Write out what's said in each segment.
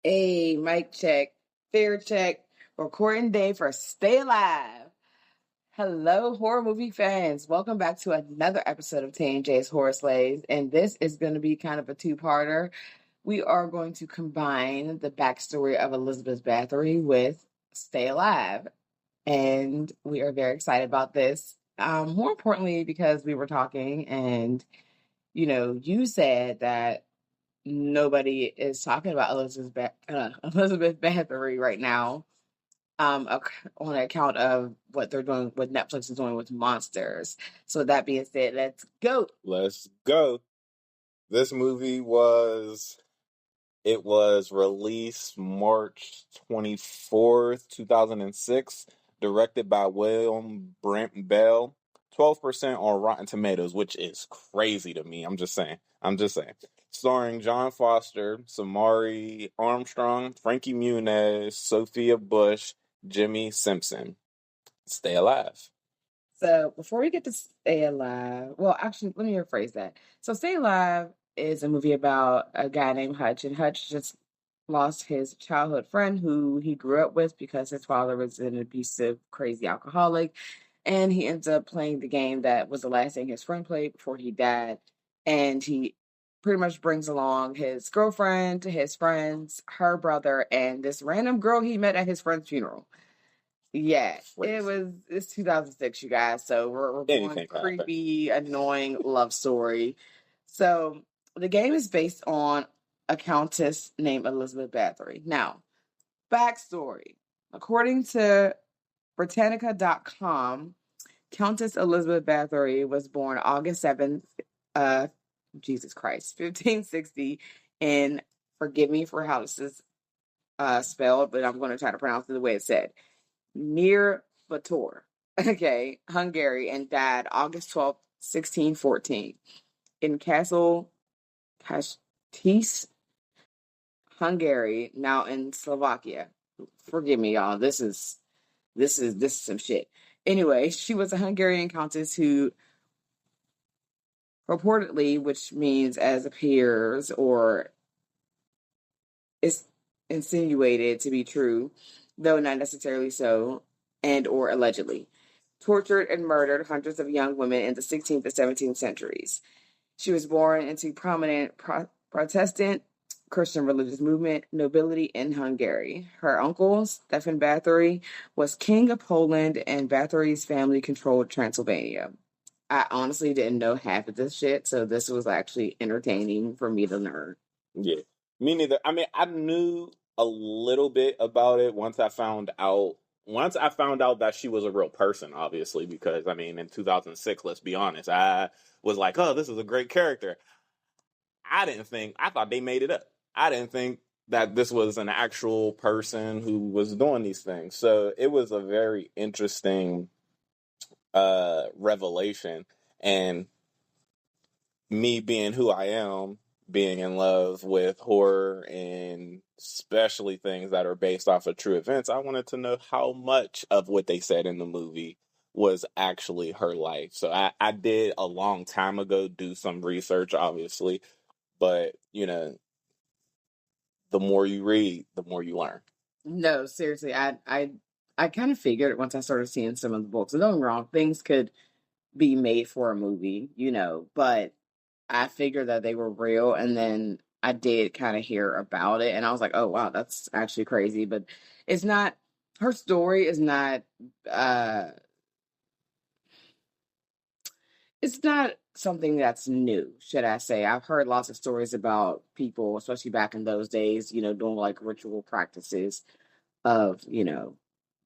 A mic check, fair check, recording day for Stay Alive. Hello, horror movie fans. Welcome back to another episode of T&J's Horror Slays. And this is going to be kind of a two-parter. We are going to combine the backstory of Elizabeth Bathory with Stay Alive. And we are very excited about this. More importantly, because we were talking and, you said that nobody is talking about Elizabeth Bathory right now, on account of what they're doing, what Netflix is doing with Monsters. So that being said, let's go. Let's go. This movie was released March 24th, 2006, directed by William Brent Bell. 12% on Rotten Tomatoes, which is crazy to me. I'm just saying. Starring John Foster, Samari Armstrong, Frankie Muniz, Sophia Bush, Jimmy Simpson. Stay alive. So before we get to Stay Alive, well, actually, let me rephrase that. So Stay Alive is a movie about a guy named Hutch, and Hutch just lost his childhood friend who he grew up with because his father was an abusive, crazy alcoholic. And he ends up playing the game that was the last thing his friend played before he died. And he pretty much brings along his girlfriend, his friends, her brother, and this random girl he met at his friend's funeral. Yeah, Crazy. it's 2006, you guys. So we're going creepy, annoying love story. So the game is based on a countess named Elizabeth Bathory. Now, backstory. According to Britannica.com, Countess Elizabeth Bathory was born August 7th, Jesus Christ, 1560 in, forgive me for how this is spelled, but I'm going to try to pronounce it the way it's said, near Bathory, okay, Hungary, and died August 12th, 1614 in Castle Kastis, Hungary, now in Slovakia. Forgive me, y'all. This is some shit. Anyway, she was a Hungarian countess who reportedly, which means as appears or is insinuated to be true, though not necessarily so, and or allegedly, tortured and murdered hundreds of young women in the 16th and 17th centuries. She was born into prominent Protestant Christian religious movement nobility in Hungary. Her uncle, Stefan Bathory, was king of Poland, and Bathory's family controlled Transylvania. I honestly didn't know half of this shit, so this was actually entertaining for me to learn. Yeah, me neither. I mean, I knew a little bit about it once I found out that she was a real person, obviously, because I mean, in 2006, let's be honest, I was like, oh, this is a great character. I thought they made it up. I didn't think that this was an actual person who was doing these things. So it was a very interesting revelation. And me being who I am, being in love with horror and especially things that are based off of true events, I wanted to know how much of what they said in the movie was actually her life. So I did a long time ago do some research, obviously, but the more you read, the more you learn. No, seriously, I kind of figured once I started seeing some of the books. And don't get me wrong, things could be made for a movie, but I figured that they were real, and then I did kind of hear about it, and I was like, oh wow, that's actually crazy. But it's not, her story is not it's not something that's new, should I say. I've heard lots of stories about people, especially back in those days, doing like ritual practices of,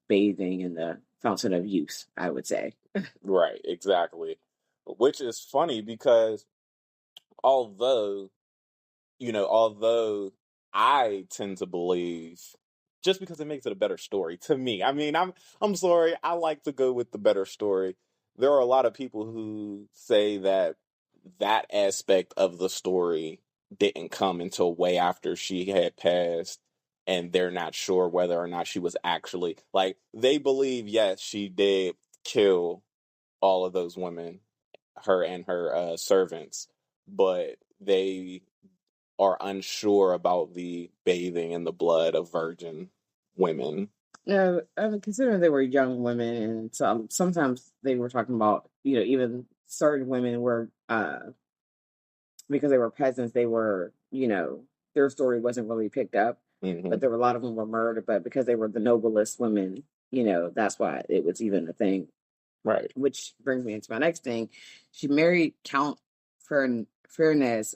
bathing in the fountain of youth, I would say. Right, exactly. Which is funny because although I tend to believe, just because it makes it a better story to me. I mean, I'm sorry, I like to go with the better story. There are a lot of people who say that aspect of the story didn't come until way after she had passed, and they're not sure whether or not she was actually, like, they believe, yes, she did kill all of those women, her and her servants, but they are unsure about the bathing in the blood of virgin women. Yeah, I mean, considering they were young women, and sometimes they were talking about, even certain women were, because they were peasants, they were, their story wasn't really picked up, but there were a lot of them were murdered, but because they were the noblest women, that's why it was even a thing. Right. Which brings me into my next thing. She married Count Fairness.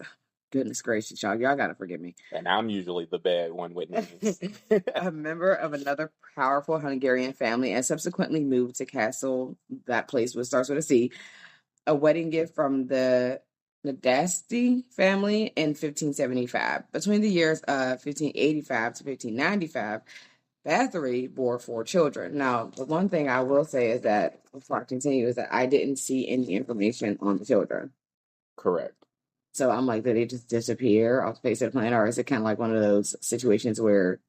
Goodness gracious, y'all gotta forgive me. And I'm usually the bad one with names. A member of another powerful Hungarian family, and subsequently moved to Castle. That place which starts with a C. A wedding gift from the Nadasti family in 1575. Between the years of 1585 to 1595, Bathory bore 4 children. Now, the one thing I will say is that, before I continue, is that I didn't see any information on the children. Correct. So I'm like, did they just disappear off the face of the planet? Or is it kind of like one of those situations where,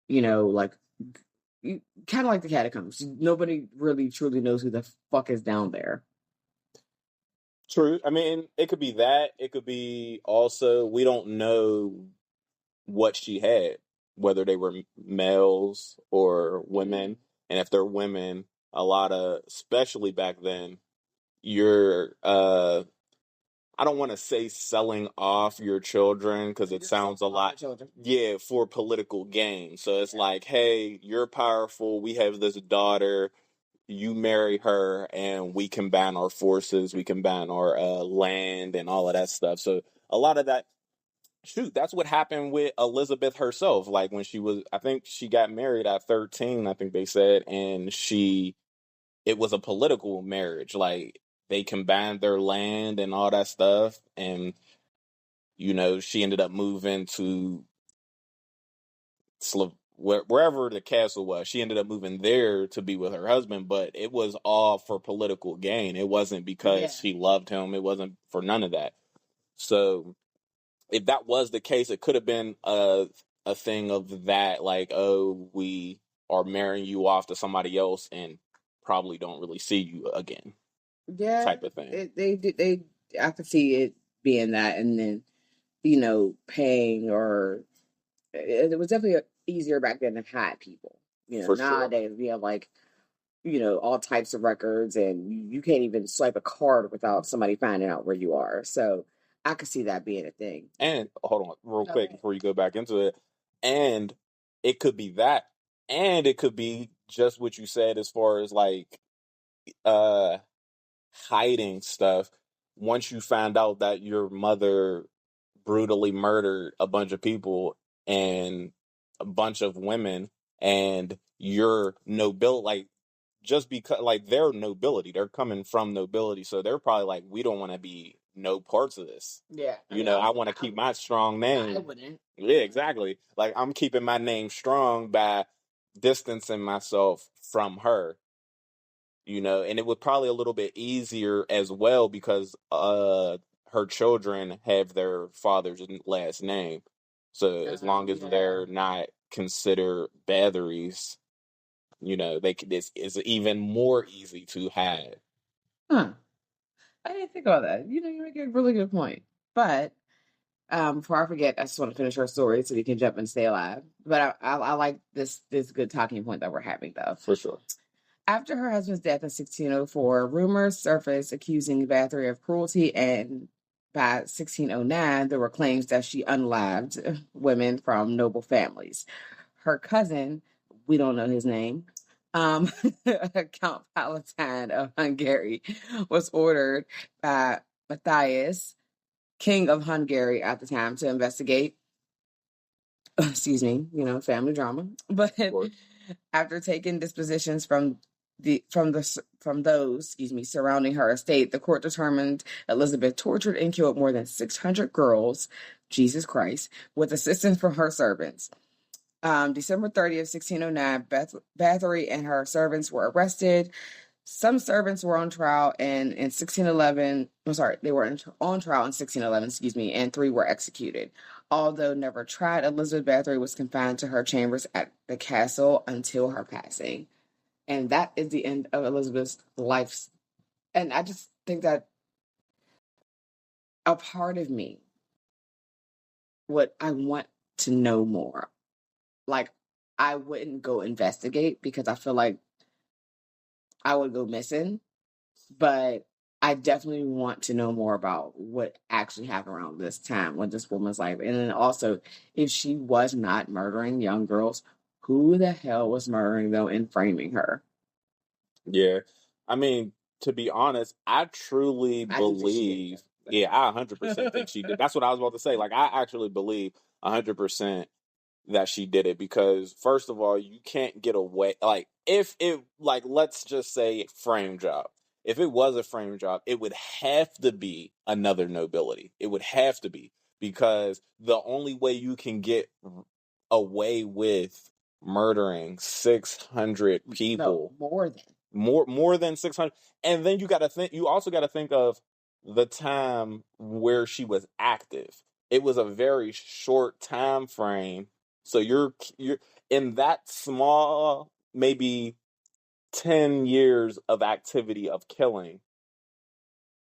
like, kind of like the catacombs? Nobody really truly knows who the fuck is down there. True. I mean, it could be that. It could be also, we don't know what she had, whether they were males or women. And if they're women, a lot of, especially back then, you're, I don't want to say selling off your children because it sounds a lot, yeah, for political gain. So it's like, hey, you're powerful. We have this daughter. You marry her and we combine our forces, we combine our land and all of that stuff. So a lot of that, shoot, that's what happened with Elizabeth herself. Like when I think she got married at 13, I think they said, and it was a political marriage. Like they combined their land and all that stuff. And, she ended up moving to wherever the castle was. She ended up moving there to be with her husband, but it was all for political gain. It wasn't because she loved him. It wasn't for none of that. So if that was the case, it could have been a thing of that, like, oh, we are marrying you off to somebody else and probably don't really see you again. Yeah, type of thing. I could see it being that, and then paying, or it was definitely easier back then to hide people. Nowadays we have like all types of records, and you can't even swipe a card without somebody finding out where you are. So I could see that being a thing. And hold on, real quick before you go back into it, and it could be that, and it could be just what you said as far as like hiding stuff. Once you find out that your mother brutally murdered a bunch of people and a bunch of women, and your nobility, like, just because, like, they're nobility, they're coming from nobility, so they're probably like, we don't want to be no parts of this. Yeah, I want to keep my strong name. I wouldn't. Yeah, exactly. Like, I'm keeping my name strong by distancing myself from her. And it was probably a little bit easier as well because her children have their father's last name. So as long as they're not considered Bathories, it's even more easy to hide. Huh. I didn't think about that. You make a really good point. But before I forget, I just want to finish her story so we can jump and stay alive. But I like this good talking point that we're having, though. For sure. After her husband's death in 1604, rumors surfaced accusing Bathory of cruelty, and by 1609, there were claims that she unalived women from noble families. Her cousin, we don't know his name, Count Palatine of Hungary, was ordered by Matthias, king of Hungary at the time, to investigate. Excuse me, family drama. But after taking dispositions from those surrounding her estate, the court determined Elizabeth tortured and killed more than 600 girls, Jesus Christ, with assistance from her servants. December 30th, 1609, Bathory and her servants were arrested. Some servants were on trial, and in 1611, they were on trial in 1611, and 3 were executed. Although never tried, Elizabeth Bathory was confined to her chambers at the castle until her passing. And that is the end of Elizabeth's life. And I just think that a part of me what I want to know more. Like, I wouldn't go investigate because I feel like I would go missing, but I definitely want to know more about what actually happened around this time with this woman's life. And then also, if she was not murdering young girls, who the hell was murdering them and framing her? Yeah. I mean, to be honest, I truly I do think she did. believe, yeah, I 100% think she did. That's what I was about to say. Like, I actually believe 100% that she did it because, first of all, you can't get away. Like, if it, like, let's just say frame job. If it was a frame job, it would have to be another nobility. It would have to be because the only way you can get away with murdering 600 people, No, more than. more than 600, and then you also got to think of the time where she was active. It was a very short time frame, so you're in that small, maybe 10 years of activity of killing,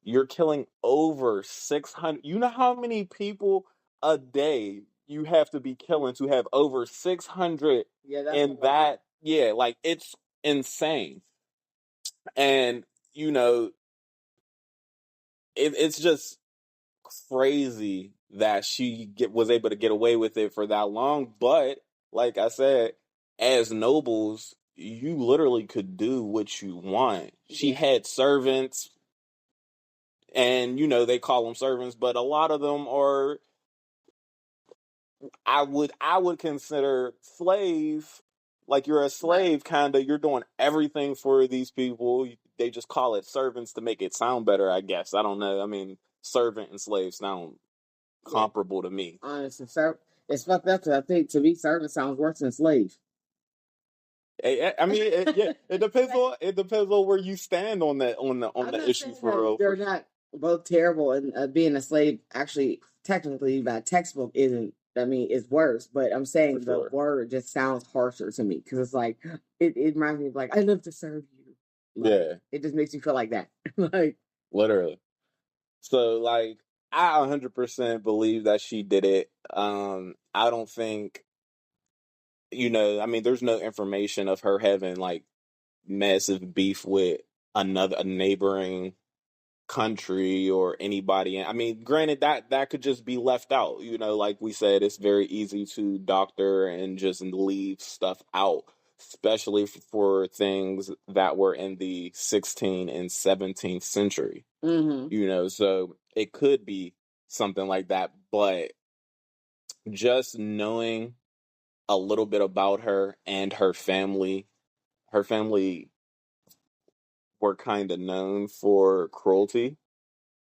you're killing over 600. You know how many people a day you have to be killing to have over 600 Yeah, that's in that. Yeah, like, it's insane. And it's just crazy that was able to get away with it for that long. But like I said, as nobles, you literally could do what you want. She had servants, and they call them servants, but a lot of them are, I would consider slave. Like, you're a slave, kind of. You're doing everything for these people. They just call it servants to make it sound better, I guess. I don't know. I mean, servant and slave sound comparable to me. Honestly, it's fucked up. I think to be servant sounds worse than slave. I mean, yeah, it depends on where you stand on that on the issue for real. They're not both terrible, and being a slave actually technically by textbook isn't. I mean, it's worse, but I'm saying the word just sounds harsher to me because it's like it reminds me of like I live to serve you. Like, Yeah, it just makes me feel like that. Like, literally. So, like, I 100% believe that she did it. I don't think, I mean, there's no information of her having, like, massive beef with a neighboring country or anybody. I mean, granted, that could just be left out. Like we said, it's very easy to doctor and just leave stuff out, especially for things that were in the 16th and 17th century. So it could be something like that. But just knowing a little bit about her and her family were kind of known for cruelty.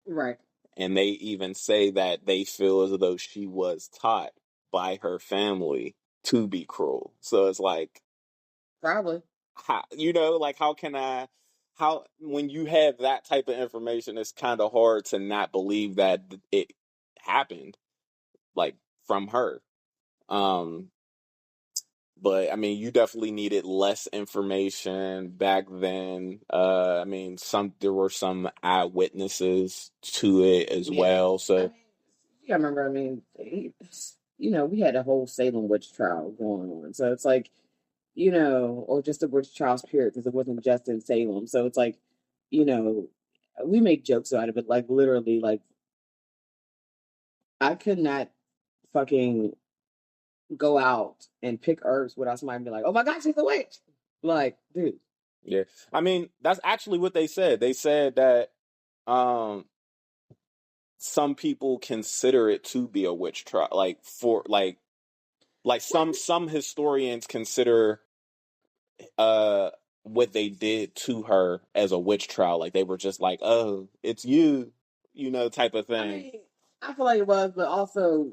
right. And they even say that they feel as though she was taught by her family to be cruel. So it's like, Probably. like, how, when you have that type of information, it's kind of hard to not believe that it happened, like, from her. But I mean, you definitely needed less information back then. I mean, there were some eyewitnesses to it as well. So, I mean, you remember, I mean, we had a whole Salem witch trial going on. So it's like, or just a witch trials period because it wasn't just in Salem. So it's like, you know, we make jokes about it, but like literally, like I could not fucking go out and pick herbs without somebody being like, "Oh my God, she's a witch!" Like, dude. yeah, I mean, that's actually what they said. They said that um, some people consider it to be a witch trial, like, for like some historians consider uh what they did to her as a witch trial. Like, they were just like, "Oh, it's you," type of I thing. mean, I feel like it was, but also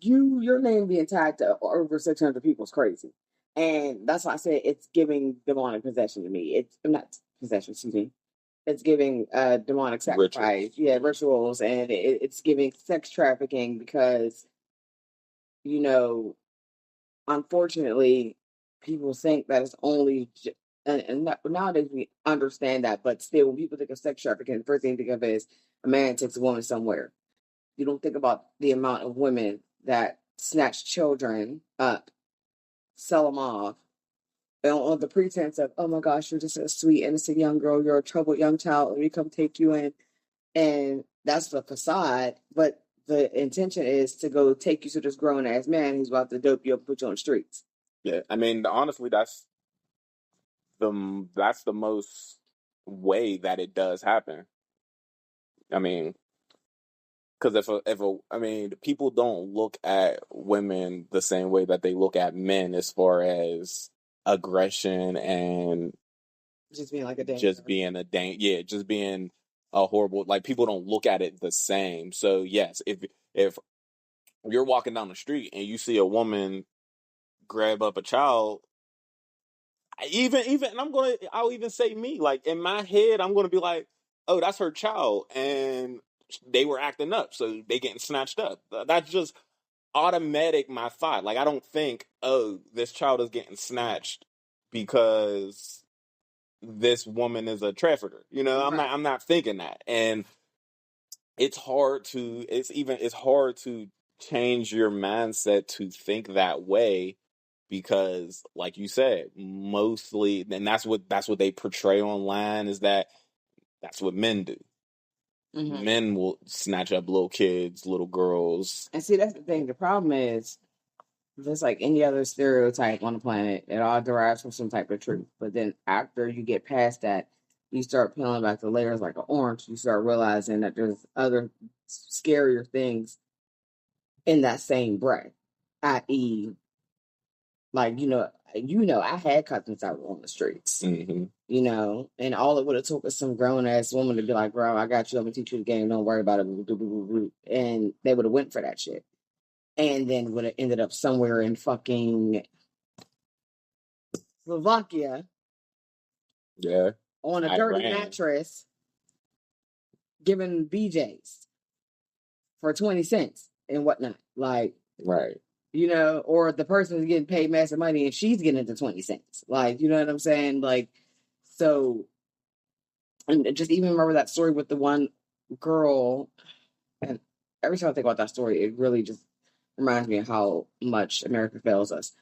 your name being tied to over 600 people is crazy, and that's why I said it's giving demonic possession to me. It's not possession, excuse me. It's giving demonic sacrifice, Rituals. yeah, rituals, and it's giving sex trafficking because you know, unfortunately, people think that it's only. Nowadays we understand that, but still, when people think of sex trafficking, the first thing they think of is a man takes a woman somewhere. You don't think about the amount of women that snatch children up, sell them off, on the pretense of, oh my gosh, you're just a sweet, innocent young girl, you're a troubled young child, let me come take you in. And that's the facade, but the intention is to go take you to this grown ass man who's about to dope you up and put you on the streets. Yeah, I mean, honestly, that's the most way that it does happen. I mean, because I mean, people don't look at women the same way that they look at men as far as aggression and Just being like a danger. just being a horrible, like, people don't look at it the same. So yes, if you're walking down the street and you see a woman grab up a child, even and I'll even say me, like, in my head, I'm gonna be like, oh, that's her child, and they were acting up, so they getting snatched up. That's just automatic my thought. Like, I don't think, oh, this child is getting snatched because this woman is a trafficker. Right. I'm not thinking that. And it's hard to change your mindset to think that way, because, like you said, mostly, and that's what they portray online, is that that's what men do. Mm-hmm. Men will snatch up little kids, little girls. And see, that's the thing. The problem is, just like any other stereotype on the planet, it all derives from some type of truth. But then after you get past that, you start peeling back the layers like an orange. You start realizing that there's other scarier things in that same breath. I.e., like, I had cousins that were on the streets. Mm-hmm. And all it would have took was some grown ass woman to be like, bro, I got you, I'm gonna teach you the game, don't worry about it. And they would have went for that shit. And then would have ended up somewhere in fucking Slovakia. Yeah. On a dirty mattress, giving BJs for 20 cents and whatnot. Like, right. Or the person is getting paid massive money and she's getting it to 20 cents. Like, you know what I'm saying? Like, so, and just even remember that story with the one girl. And every time I think about that story, it really just reminds me of how much America fails us.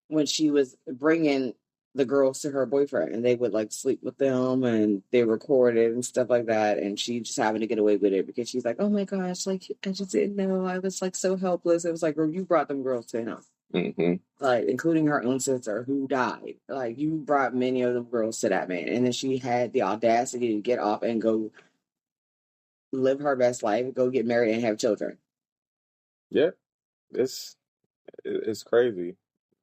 When she was bringing the girls to her boyfriend and they would like sleep with them and they recorded and stuff like that. And she just happened to get away with it because she's like, oh my gosh, like, I just didn't know. I was like so helpless. It was like, girl, you brought them girls to him. Mm-hmm. Like, including her own sister who died. Like, you brought many of them girls to that man. And then she had the audacity to get off and go live her best life, go get married and have children. Yeah. It's crazy.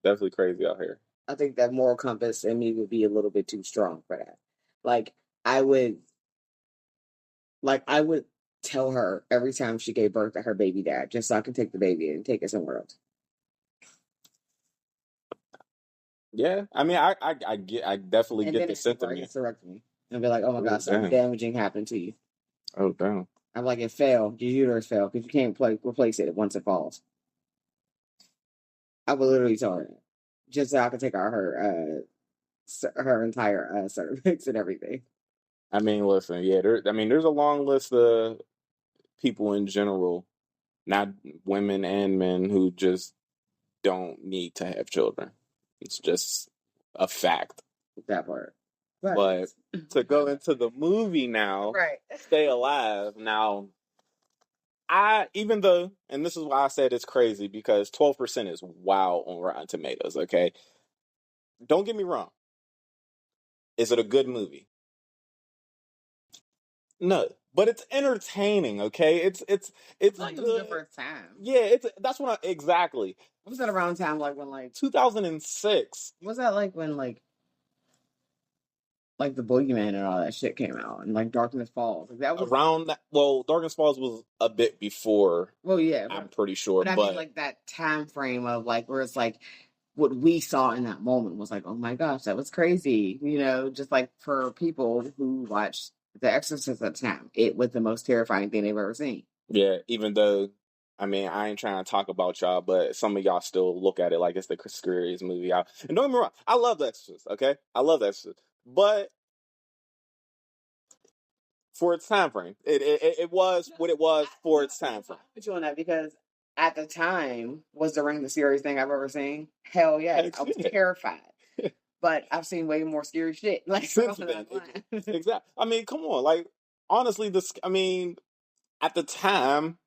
Definitely crazy out here. I think that moral compass in me would be a little bit too strong for that. Like, I would tell her every time she gave birth to her baby dad, just so I can take the baby and take it somewhere else. Yeah, I mean, I definitely get the sentiment. And be like, oh my God, something damaging happened to you. Oh, damn. I'm like, it fell. Your uterus fell because you can't replace it once it falls. I would literally tell her that. Just so I could take out her entire cervix and everything. I mean, listen, yeah, there's a long list of people in general, not women and men, who just don't need to have children. It's just a fact. That part. But to go into the movie now, right. Stay Alive. Now, even though, and this is why I said it's crazy, because 12% is wow on Rotten Tomatoes, okay? Don't get me wrong. Is it a good movie? No, but it's entertaining, okay? It's like good. It was the first time. Yeah, that's what exactly. Was that around time when 2006? Was that when the Boogeyman and all that shit came out, and Darkness Falls? That was around that. Well, Darkness Falls was a bit before. Well, yeah, I'm pretty sure. But I mean, that time frame of where it's what we saw in that moment was oh my gosh, that was crazy. Just for people who watched The Exorcist at the time, it was the most terrifying thing they've ever seen. Yeah, even though, I mean, I ain't trying to talk about y'all, but some of y'all still look at it like it's the scariest movie out. And don't get me wrong, I love The Exorcist, okay? I love The Exorcist. But for its time frame, it was what it was for its time frame. I put you on that because at the time, was The Ring the scariest thing I've ever seen? Hell yes. I was terrified. But I've seen way more scary shit. Like, Since then, exactly. I mean, come on. Like, honestly, at the time,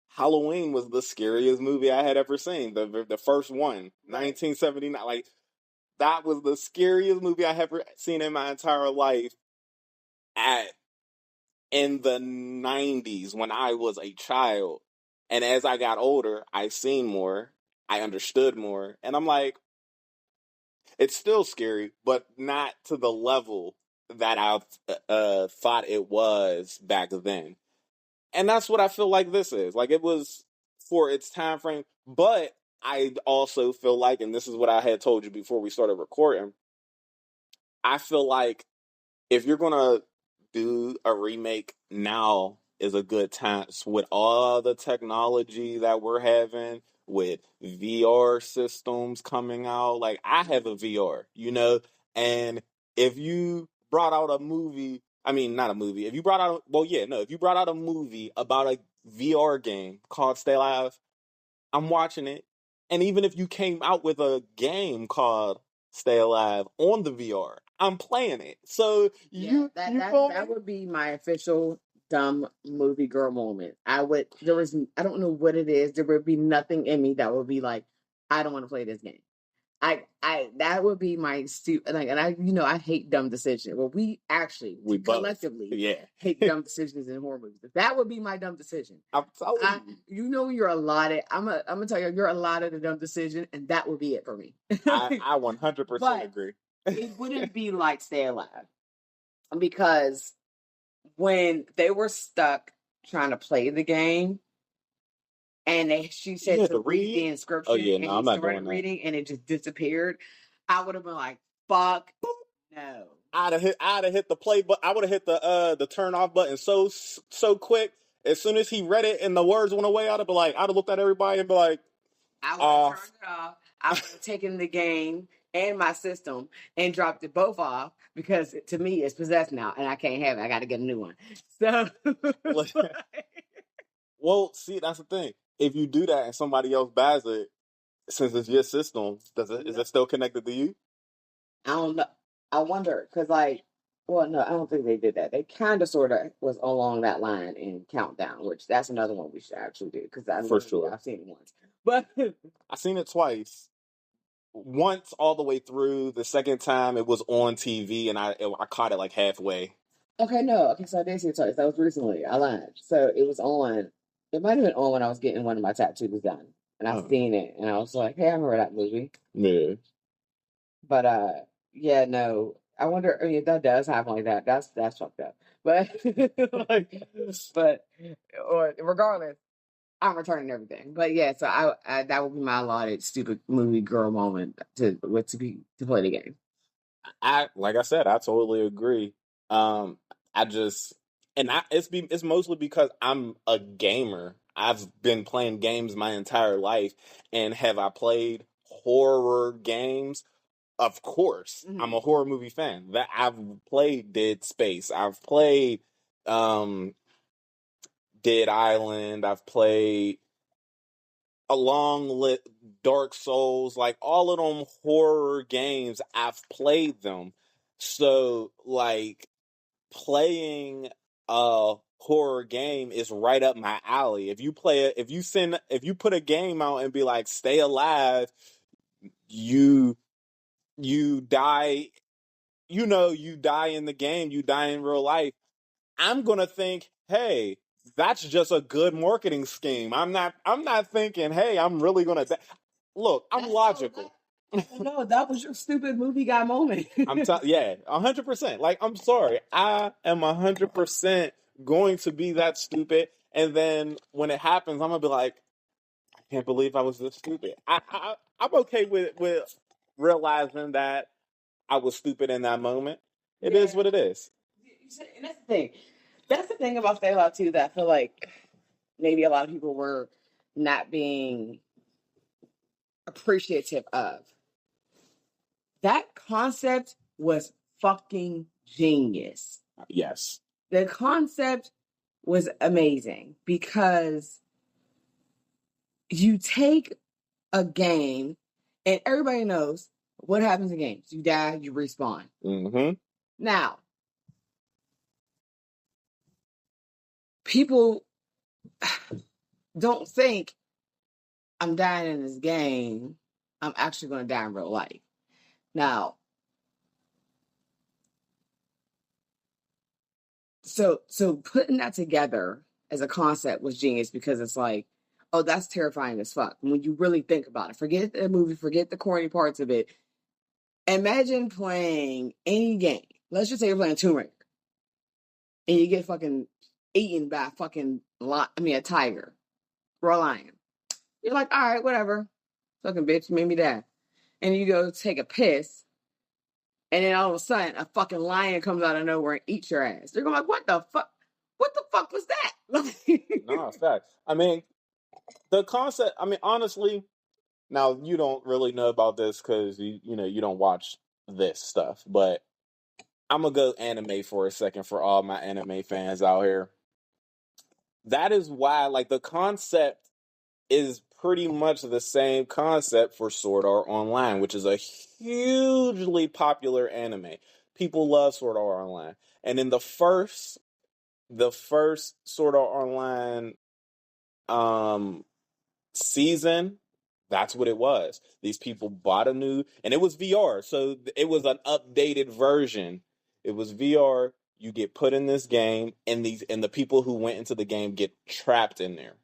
Halloween was the scariest movie I had ever seen. The first one, 1979. Like, that was the scariest movie I ever seen in my entire life. In the 90s, when I was a child. And as I got older, I seen more, I understood more, and I'm like, it's still scary, but not to the level that I thought it was back then. And that's what I feel like this is. Like, it was for its time frame, but I also feel like, and this is what I had told you before we started recording, I feel like if you're gonna do a remake, now is a good time with all the technology that we're having, with VR systems coming out. Like, I have a VR, and if you brought out a movie, I mean, not a movie, if you brought out, if you brought out a movie about a VR game called Stay Alive, I'm watching it. And even if you came out with a game called Stay Alive on the VR, I'm playing it. So that would be my official dumb movie girl moment. I don't know what it is. There would be nothing in me that would be like, I don't want to play this game. That would be my stupid, like, and I hate dumb decisions. Well, we collectively hate dumb decisions in horror movies. That would be my dumb decision. I'm telling you. You're allotted. I'm gonna tell you, you're allotted a dumb decision, and that would be it for me. I 100% agree. It wouldn't be like Stay Alive, because when they were stuck trying to play the game, and she said to read the inscription, I'm not doing that. Reading, and it just disappeared, I would have been like, "Fuck no!" I'd have hit the play button. I would have hit the turn off button so quick. As soon as he read it and the words went away, I'd have looked at everybody and be like, I would have turned it off. I would have taken the game and my system and dropped it both off, because to me it's possessed now and I can't have it. I got to get a new one. So, well, see, that's the thing. If you do that and somebody else buys it, since it's your system, is it still connected to you? I don't know. I wonder, because no, I don't think they did that. They kind of sort of was along that line in Countdown, which that's another one we should actually do, because I've seen it once, but I've seen it twice. Once all the way through. The second time it was on TV, and I caught it like halfway. Okay, so I did see it twice. That was recently. I lied. So it was on. It might have been on when I was getting one of my tattoos done, and I seen it, and I was like, "Hey, I remember that movie." Yeah. But yeah, no. I wonder. I mean, if that does happen like that, that's fucked up. But or regardless, I'm returning everything. But yeah, so I that would be my allotted stupid movie girl moment to play the game. Like I said, I totally agree. It's mostly because I'm a gamer. I've been playing games my entire life, and have I played horror games? Of course, I'm a horror movie fan. That I've played Dead Space. I've played Dead Island. I've played Dark Souls. Like, all of them horror games, I've played them. So, like, playing a horror game is right up my alley. If you put a game out and be like, Stay Alive, you die, you die in the game, you die in real life, I'm gonna think, hey, that's just a good marketing scheme. I'm not thinking, hey, I'm really gonna die. Look, I'm logical. No, that was your stupid movie guy moment. 100%. Like, I'm sorry, I am 100% going to be that stupid, and then when it happens, I'm gonna be like, I can't believe I was this stupid. I'm okay with realizing that I was stupid in that moment. It is what it is. And that's the thing. That's the thing about Stay Alive too, that I feel like maybe a lot of people were not being appreciative of. That concept was fucking genius. Yes. The concept was amazing, because you take a game, and everybody knows what happens in games. You die, you respawn. Mm-hmm. Now, people don't think I'm dying in this game. I'm actually going to die in real life. Now, so putting that together as a concept was genius because it's like, oh, that's terrifying as fuck. When you really think about it, forget the movie, forget the corny parts of it. Imagine playing any game. Let's just say you're playing Tomb Raider, and you get fucking eaten by a fucking a tiger or a lion. You're like, all right, whatever, fucking bitch, made me die. And you go take a piss, and then all of a sudden, a fucking lion comes out of nowhere and eats your ass. They're going like, what the fuck? What the fuck was that? No, it's fact. I mean, the concept. I mean, honestly, now you don't really know about this because you don't watch this stuff, but I'm gonna go anime for a second for all my anime fans out here. That is why, like, the concept is pretty much the same concept for Sword Art Online, which is a hugely popular anime. People love Sword Art Online, and in the first Sword Art Online season, that's what it was. These people bought a new, and it was VR, so it was an updated version. It was VR. You get put in this game, and the people who went into the game get trapped in there.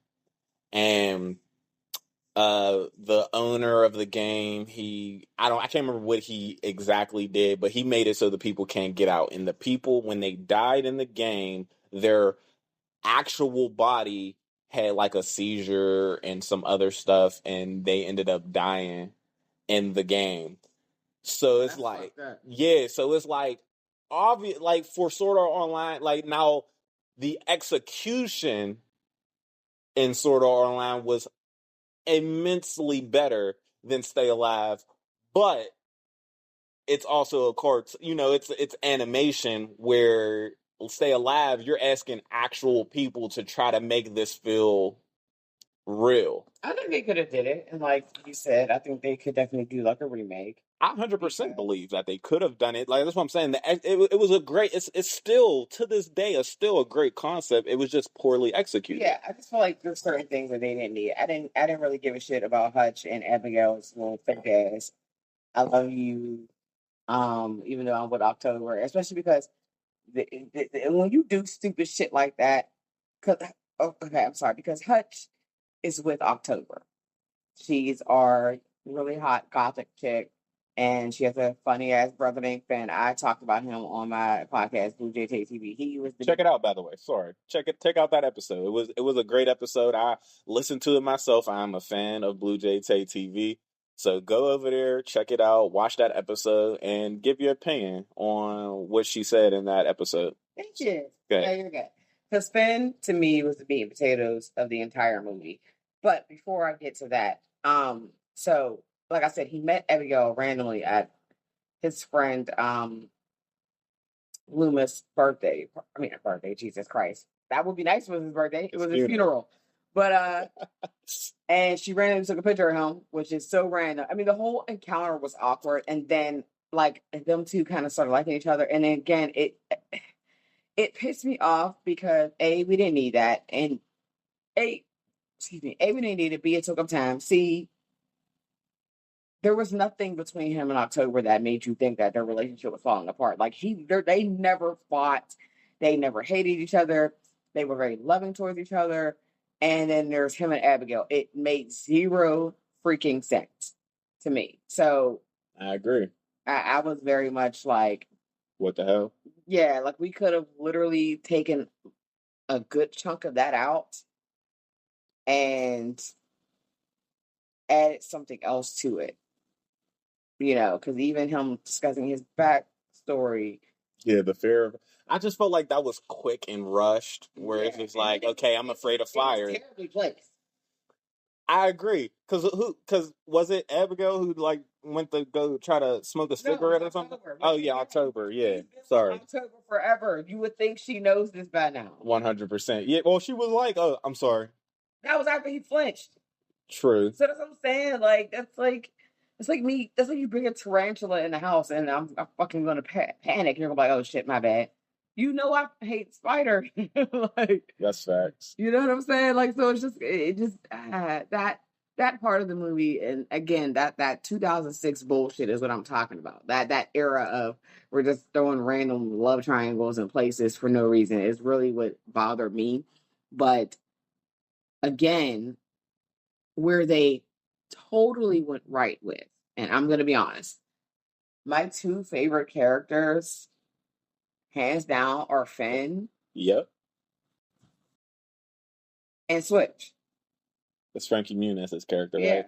And the owner of the game, I can't remember what he exactly did, but he made it so the people can't get out. And the people, when they died in the game, their actual body had like a seizure and some other stuff, and they ended up dying in the game. So it's like, yeah, so it's like obvious, like for Sword Art Online, like now the execution in Sword Art Online was immensely better than Stay Alive, but it's also a it's animation where Stay Alive, you're asking actual people to try to make this feel real. I think they could have did it, and like you said, I think they could definitely do like a remake. I 100% believe that they could have done it. Like, that's what I'm saying. It was a great. It's still to this day a great concept. It was just poorly executed. Yeah, I just feel like there's certain things that they didn't need. I didn't really give a shit about Hutch and Abigail's little fake ass. I love you, even though I'm with October, especially because when you do stupid shit like that, okay, I'm sorry, because Hutch is with October. She's our really hot gothic chick, and she has a funny ass brother named Finn. I talked about him on my podcast, Blue Jay TV. He was check it out, by the way. Sorry, check out that episode. It was a great episode. I listened to it myself. I'm a fan of Blue Jay TV. So go over there, check it out, watch that episode, and give your opinion on what she said in that episode. Thank you. Okay. Yeah, you're good. Because Finn, to me, was the meat and potatoes of the entire movie. But before I get to that, so like I said, he met Abigail randomly at his friend Loomis' birthday. I mean, birthday, Jesus Christ. That would be nice if it was his birthday. It was his funeral. But and she randomly took a picture of him, which is so random. I mean, the whole encounter was awkward, and then like them two kind of started liking each other, and then again it pissed me off because A, we didn't need that, and A, we didn't need it. B, it took up time. C, there was nothing between him and October that made you think that their relationship was falling apart. Like they never fought, they never hated each other. They were very loving towards each other. And then there's him and Abigail. It made zero freaking sense to me. So I agree. I was very much like, what the hell? Yeah, like we could have literally taken a good chunk of that out and added something else to it. Because even him discussing his backstory. Yeah, the fear of. I just felt like that was quick and rushed, where it's just like, okay, I'm afraid of fire. It was terribly placed. I agree, because was it Abigail who like went to go try to smoke a cigarette or something? Oh yeah, October. Yeah, sorry. October forever. You would think she knows this by now. 100%. Yeah. Well, she was like, "Oh, I'm sorry." That was after he flinched. True. So that's what I'm saying. Like it's like me. That's like you bring a tarantula in the house, and I'm fucking gonna panic. And you're gonna be like, oh shit, my bad. You know I hate spider. Like That's facts. you know what I'm saying? Like so, it's just that part of the movie, and again that 2006 bullshit is what I'm talking about. That era of we're just throwing random love triangles in places for no reason is really what bothered me. But again, where they totally went right with, and I'm gonna be honest, my two favorite characters, hands down, are Finn Yep. and Switch. It's Frankie Muniz' character, Yeah. right?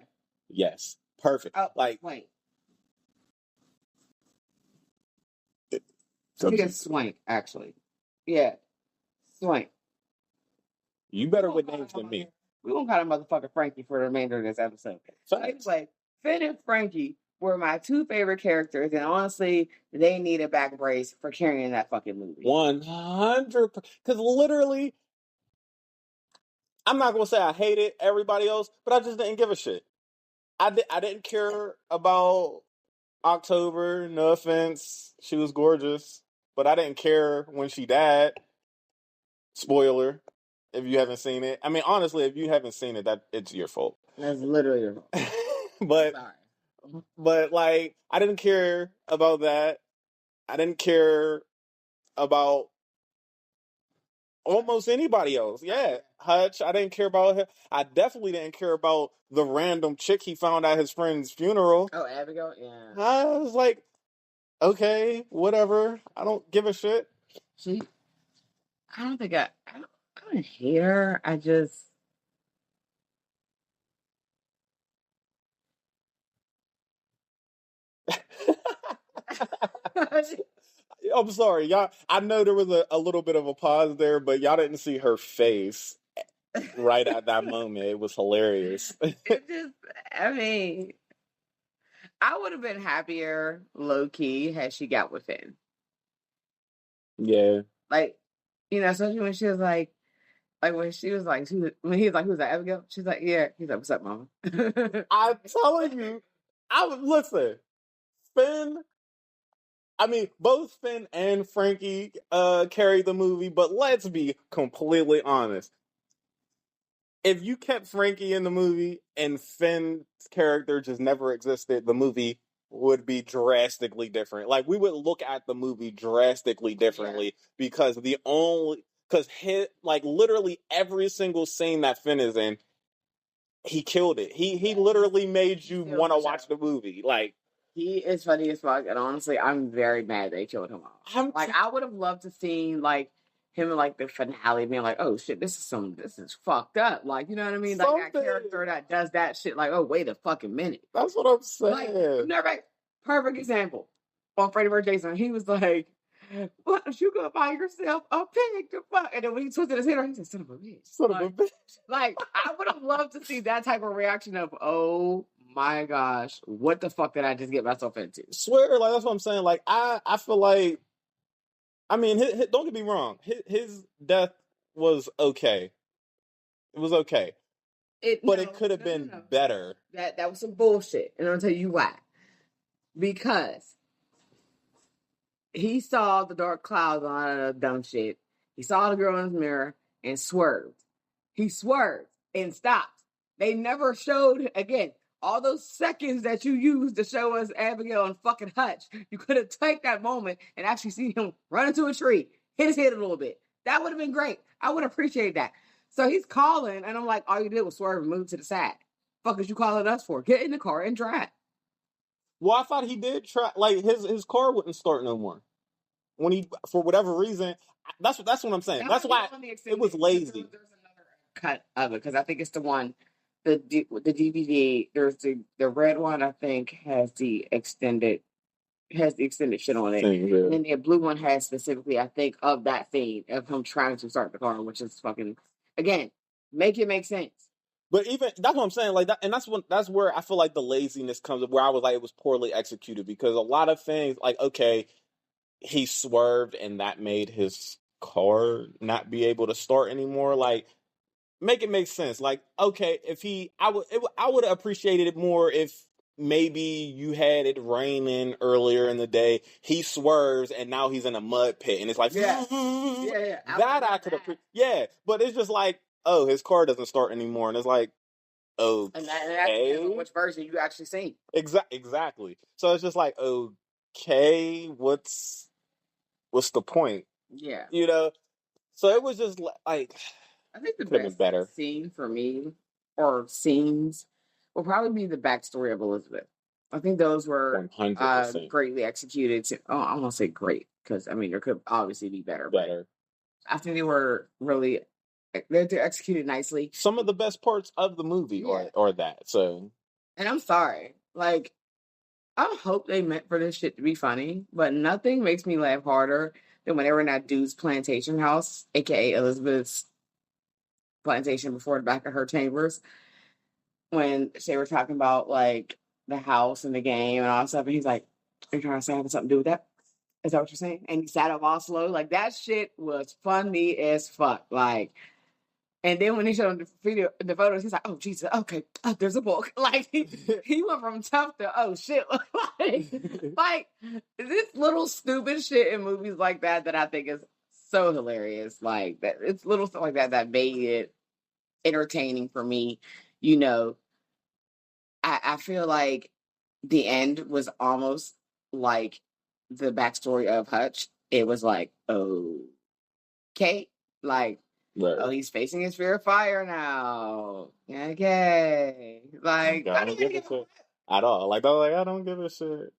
Yes. Perfect. Oh, Like, wait. I so think it's Swank, actually. Yeah, Swank. you better with names than me. We won't call him motherfucker Frankie for the remainder of this episode. So Facts. anyway, Finn and Frankie were my two favorite characters, and honestly, they need a back brace for carrying that fucking movie. 100%. Because literally, I'm not going to say I hated everybody else, but I just didn't give a shit. I didn't care about October. No offense. She was gorgeous. But I didn't care when she died. Spoiler. If you haven't seen it. I mean, honestly, if you haven't seen it, it's your fault. That's literally your fault. But like, I didn't care about that. I didn't care about almost anybody else. Yeah. Hutch, I didn't care about him. I definitely didn't care about the random chick he found at his friend's funeral. Oh, Abigail? Yeah. I was like, okay, whatever. I don't give a shit. I don't think I don't hate her. I just I'm sorry, y'all. I know there was a little bit of a pause there, but y'all didn't see her face right at that moment. It was hilarious. It just, I mean, I would have been happier, low key, had she got with him. Yeah. Like, you know, especially when she was like when she was like, when he was like, who's that, Abigail? She's like, yeah. He's like, what's up, mama? I'm telling you, listen, Finn. I mean, both Finn and Frankie carried the movie, but let's be completely honest. If you kept Frankie in the movie and Finn's character just never existed, the movie would be drastically different. Like, we would look at the movie drastically differently because like, literally every single scene that Finn is in, he killed it. He literally made you want to watch the movie. Like, he is funny as fuck, and honestly, I'm very mad they killed him off. I would have loved to see like him in like the finale being like, oh shit, this is fucked up. Like, you know what I mean? Like that character that does that shit, like, oh, wait a fucking minute. That's what I'm saying. Like, perfect example. On Freddie vs. Jason, he was like, why don't you go buy yourself a pig to fuck? And then when he twisted his head, he said, son of a bitch. Son of a bitch. Like, I would have loved to see that type of reaction of, oh my gosh, what the fuck did I just get myself into? Swear, like, that's what I'm saying. Like, I feel like, I mean, don't get me wrong. His death was okay. It was okay. It could have been better. That was some bullshit. And I'll tell you why. Because he saw the dark clouds on all that dumb shit. He saw the girl in his mirror and swerved. He swerved and stopped. They never showed, again, all those seconds that you used to show us Abigail and fucking Hutch. You could have taken that moment and actually seen him run into a tree, hit his head a little bit. That would have been great. I would appreciate that. So he's calling, and I'm like, all you did was swerve and move to the side. Fuck is you calling us for? Get in the car and drive. Well, I thought he did try. Like, his car wouldn't start no more. When he, for whatever reason, that's what I'm saying. That's why it was lazy. There's another cut of it because I think it's the one, the DVD. There's the red one. I think has the extended shit on it. And then the blue one has specifically, I think, of that scene of him trying to start the car, which is fucking, again, make it make sense. But even that's what I'm saying, like that, and that's where I feel like the laziness comes. Where I was like, it was poorly executed because a lot of things, like, okay, he swerved and that made his car not be able to start anymore. Like, make it make sense. Like, okay, if I would have appreciated it more if maybe you had it raining earlier in the day. He swerves and now he's in a mud pit, and it's like, Yeah. that I could appreciate. Yeah, but it's just like, oh, his car doesn't start anymore, and it's like, And that depends on okay, which version you actually seen. exactly. So it's just like, okay, what's the point? Yeah. You know. So it was just like, I think the could have been best better. scene for me, or scenes, will probably be the backstory of Elizabeth. I think those were 100% greatly executed. I won't say great because I mean there could obviously be better, better. but I think they were really they're executed nicely. Some of the best parts of the movie are that. So, and I'm sorry, like I hope they meant for this shit to be funny, but nothing makes me laugh harder than when they were in that dude's plantation house, aka Elizabeth's plantation before the back of her chambers, when they were talking about like the house and the game and all that stuff, and he's like, "Are you trying to say I have something to do with that? Is that what you're saying?" And he sat up all slow. Like that shit was funny as fuck. Like, and then when he showed him the photos, he's like, "Oh Jesus, okay, there's a book." Like he went from tough to oh shit. like this little stupid shit in movies like that I think is so hilarious. Like that, it's little stuff like that made it entertaining for me. You know, I feel like the end was almost like the backstory of Hutch. It was like, okay, like, right. Oh, he's facing his fear of fire now. Okay, like I don't give a shit at all. Like I don't give a shit.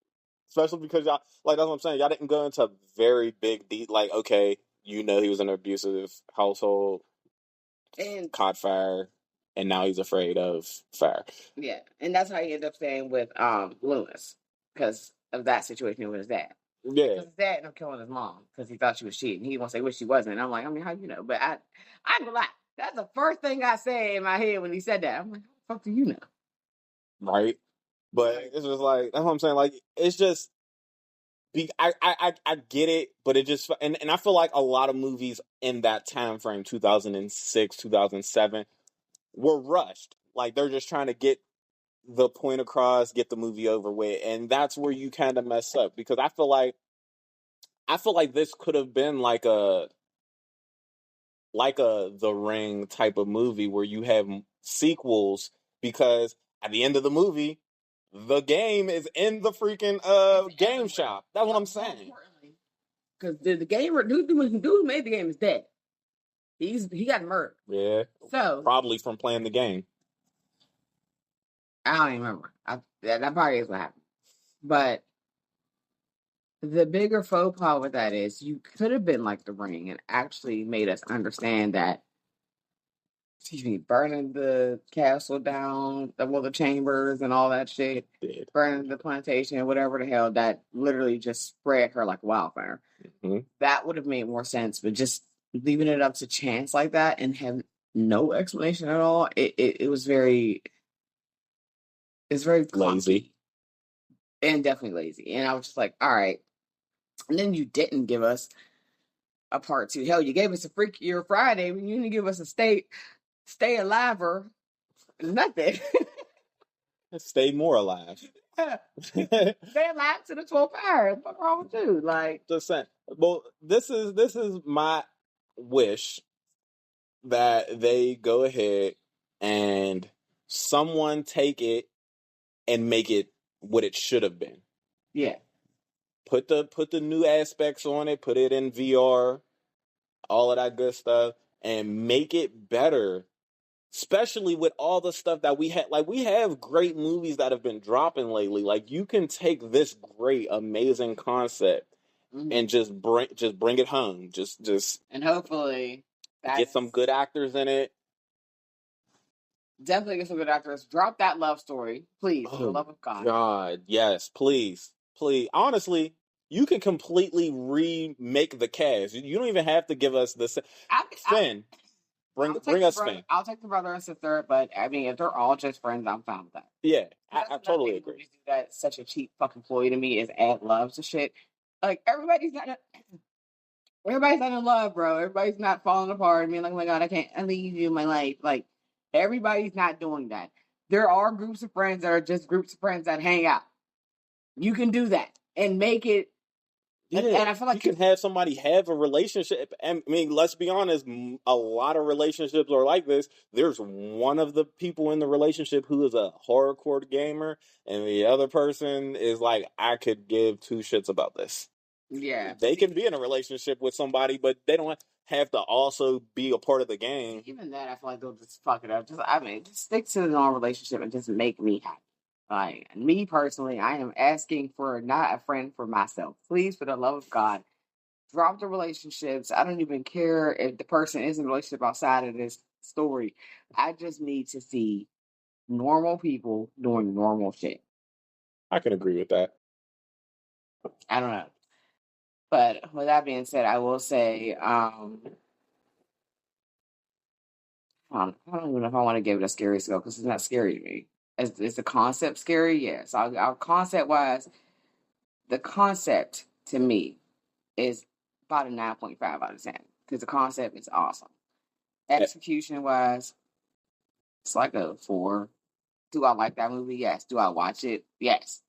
Especially because y'all, like that's what I'm saying. Y'all didn't go into very big deep. Like, okay, he was in an abusive household, and caught fire, and now he's afraid of fire. Yeah, and that's how he ended up staying with Loomis because of that situation with his dad. Yeah, because his dad ended up killing his mom because he thought she was cheating. He won't say which she wasn't. And I'm like, I mean, how you know? But I ain't gonna lie. That's the first thing I said in my head when he said that. I'm like, how the fuck do you know? Right. But it's just like that's what I'm saying. Like it's just I get it, but it just and I feel like a lot of movies in that time frame, 2006, 2007, were rushed. Like they're just trying to get the point across, get the movie over with, and that's where you kind of mess up because I feel like this could have been like a The Ring type of movie where you have sequels because at the end of the movie, the game is in the freaking game shop. That's what I'm saying. Because the gamer dude who made the game is dead. He got murdered. Yeah. So probably from playing the game. I don't even remember. That probably is what happened. But the bigger faux pas with that is you could have been like The Ring and actually made us understand that, excuse me, burning the castle down, the chambers and all that shit, burning the plantation, whatever the hell, that literally just spread her like wildfire. Mm-hmm. That would have made more sense, but just leaving it up to chance like that and have no explanation at all, it was it's very lazy. And definitely lazy. And I was just like, all right. And then you didn't give us a part 2. Hell, you gave us a Freakier Friday when you didn't give us a stay alive or nothing. Stay more alive. Stay alive to the 12th hour. What's wrong with you? Like, just saying. Well, this is my wish that they go ahead and someone take it and make it what it should have been. Yeah. Put the new aspects on it, put it in VR, all of that good stuff, and make it better. Especially with all the stuff that we had. Like, we have great movies that have been dropping lately. Like, you can take this great, amazing concept and just bring it home. Just and hopefully get some good actors in it. Definitely get some good actors. Drop that love story, please. For the love of God. God, yes, please. Honestly, you can completely remake the cast. You don't even have to give us the Finn. Bring us Finn. I'll take the brother and sister, but I mean, if they're all just friends, I'm fine with that. Yeah, I totally agree. That's such a cheap fucking ploy to me is add love to shit. Like everybody's not. Everybody's not in love, bro. Everybody's not falling apart and being like, oh my God, I need you in my life. Like, everybody's not doing that. There are groups of friends that are just groups of friends that hang out. You can do that and make it. Yeah, And I feel like you can have somebody have a relationship. And I mean, let's be honest, a lot of relationships are like this. There's one of the people in the relationship who is a hardcore gamer, and the other person is like, I could give two shits about this. Yeah. They can be in a relationship with somebody, but they don't have to also be a part of the game. Even that, I feel like they'll just fuck it up. Just stick to the normal relationship and just make me happy. Like, me personally, I am asking for not a friend for myself. Please, for the love of God, drop the relationships. I don't even care if the person is in a relationship outside of this story. I just need to see normal people doing normal shit. I can agree with that. I don't know. But with that being said, I will say, I don't even know if I want to give it a scary score because it's not scary to me. Is the concept scary? Yes. Our concept wise, the concept to me is about a 9.5 out of 10 because the concept is awesome. Execution wise, it's like a 4. Do I like that movie? Yes. Do I watch it? Yes.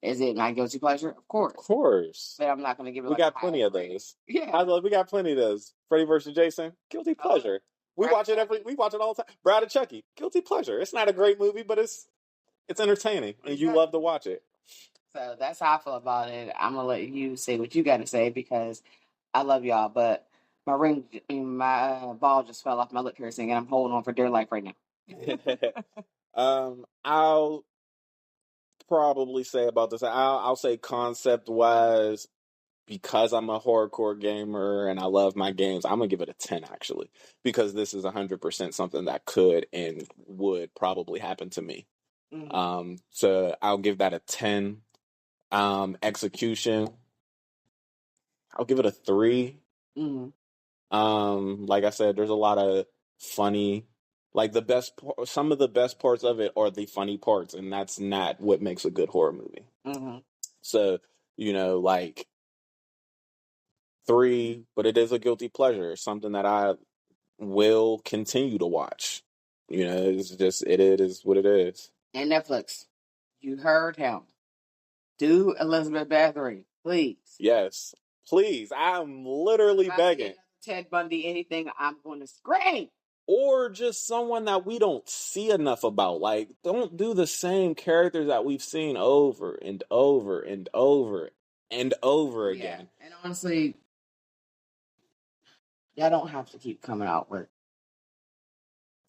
Is it my guilty pleasure? Of course. Of course. But I'm not going to give it. We got plenty of those. Yeah. We got plenty of those. Freddy versus Jason, guilty pleasure. We watch it all the time. Brad and Chucky, guilty pleasure. It's not a great movie, but it's entertaining, and you love to watch it. So that's how I feel about it. I'm gonna let you say what you got to say because I love y'all, but my ball just fell off my lip piercing, and I'm holding on for dear life right now. I'll probably say about this. I'll say concept wise, because I'm a hardcore gamer and I love my games, I'm gonna give it a 10 actually, because this is 100% something that could and would probably happen to me. Mm-hmm. So I'll give that a 10. Execution, I'll give it a 3. Mm-hmm. Like I said, there's a lot of funny, like some of the best parts of it are the funny parts, and that's not what makes a good horror movie. Mm-hmm. So, like 3, but it is a guilty pleasure. It's something that I will continue to watch. It's just, it is what it is. And Netflix, you heard him. Do Elizabeth Bathory, please. Yes, please. I'm literally begging. Ted Bundy, anything, I'm going to scream. Or just someone that we don't see enough about. Like, don't do the same characters that we've seen over and over and over and over again. And honestly, y'all don't have to keep coming out with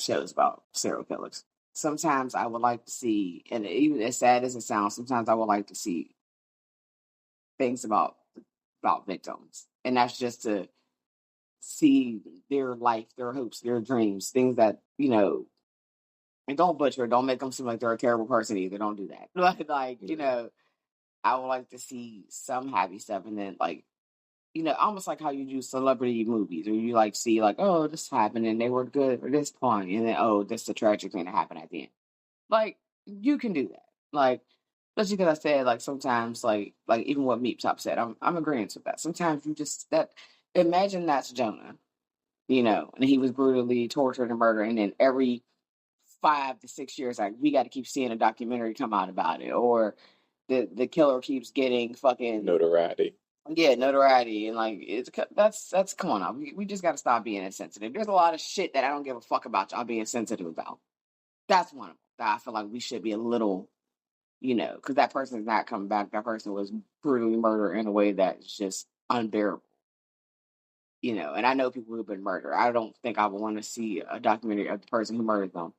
shows about serial killers. Sometimes I would like to see, and even as sad as it sounds, sometimes I would like to see things about victims. And that's just to see their life, their hopes, their dreams, things that, and don't butcher, don't make them seem like they're a terrible person either. Don't do that. I would like to see some happy stuff, and then almost like how you do celebrity movies, or you see oh, this happened and they were good at this point, and then oh, this is the tragic thing that happened at the end. You can do that. Especially because I said sometimes even what Meep Top said, I'm agreeing with that. Sometimes you just imagine that's Jonah, and he was brutally tortured and murdered, and then every 5 to 6 years, we got to keep seeing a documentary come out about it, or the killer keeps getting fucking notoriety. Yeah, notoriety, and that's come on now. We just got to stop being insensitive. There's a lot of shit that I don't give a fuck about y'all being sensitive about. That's one of them that I feel like we should be a little, because that person is not coming back. That person was brutally murdered in a way that's just unbearable. And I know people who've been murdered. I don't think I would want to see a documentary of the person who murdered them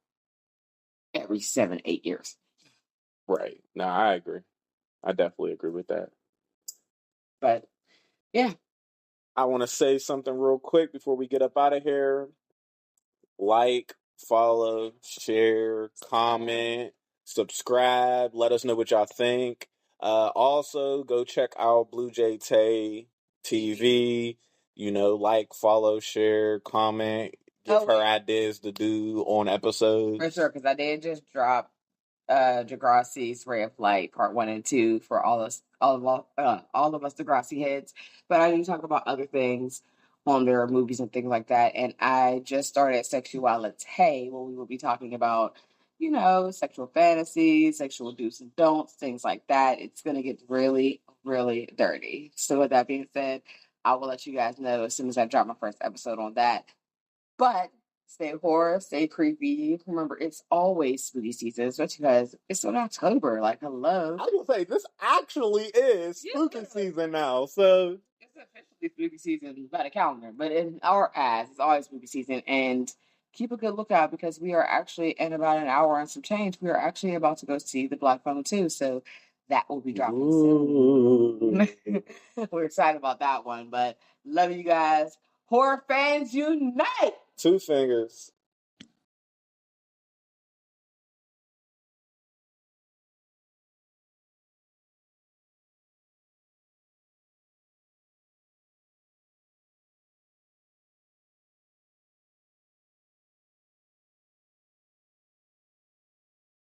every 7, 8 years. Right. No, I agree. I definitely agree with that. But, yeah. I want to say something real quick before we get up out of here. Like, follow, share, comment, subscribe. Let us know what y'all think. Also, go check out Blue Jay Tay TV. Follow, share, comment. Give her ideas to do on episodes. For sure, because I did just drop Degrassi's Ray of Light Part 1 and 2 for all of us Degrassi heads. But I do talk about other things on their movies and things like that. And I just started Sexuality, where we will be talking about, sexual fantasies, sexual do's and don'ts, things like that. It's going to get really, really dirty. So with that being said, I will let you guys know as soon as I drop my first episode on that. But stay horror, stay creepy. Remember, it's always spooky season, especially because it's in October. Like, hello. I will say, this actually is spooky season now, so... It's officially spooky season by the calendar, but in our eyes, it's always spooky season. And keep a good lookout because we are actually, in about an hour and some change, we are actually about to go see the Black Phone 2, so that will be dropping soon. We're excited about that one, but love you guys. Horror fans unite! 2 fingers.